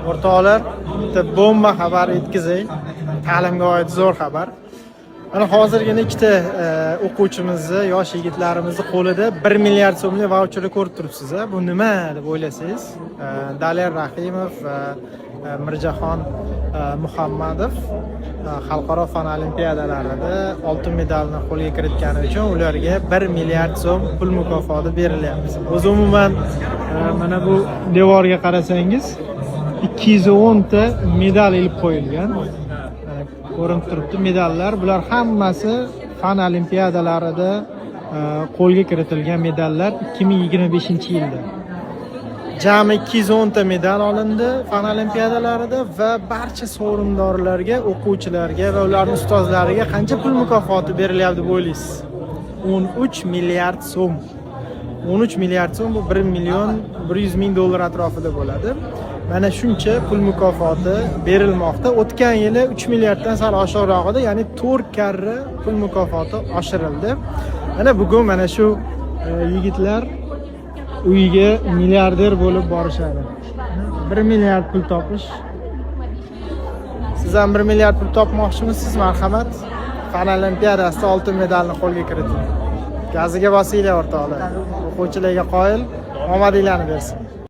O'rtoqlar, bitta bomba xabar yetkazay. Ta'limga oid zo'r xabar. Mana hozirgina ikkita o'quvchimizni, yosh yigitlarimizni qo'lida 1 milliard so'mlik vaucherni ko'rib turibsiz. Bu nima deb o'ylasangiz? Daler Rahimov va Mirjahon Muhammadov xalqaro fan olimpiadalarida oltin medalni qo'lga kiritgani uchun ularga 1 milliard so'm pul mukofoti berilyapti. O'zi umuman mana bu devorga qarasangiz 210 ta medal ilib qo'yilgan. Ko'rinib turibdi medallar. Bular hammasi fan olimpiadalarida qo'lga kiritilgan medallar 2025-yilda. Jami 210 ta medal olindi fan olimpiadalarida va barcha sovrindorlarga, o'quvchilarga va ularning ustozlariga qancha pul mukofoti berilyapti deb o'ylaysiz? 13 milliard so'm. 13 milliard so'm bu 1 million 100 ming dollar atrofida bo'ladi. Mana shuncha pul mukofoti berilmoqda. O'tgan yili 3 milliarddan sal oshiqrog'ida, ya'ni 4 karra pul mukofoti oshirildi. Mana bugun mana shu yigitlar uyiga milliarder bo'lib borishadi. 1 milliard pul topish. Siz ham 1 milliard pul topmoqchimisiz? Marhamat. Fan olimpiadasida oltin medalni qo'lga kiriting. Gaziga bosinglar o'rtoqlar. O'quvchilarga qoyil, omadinglarni bersin.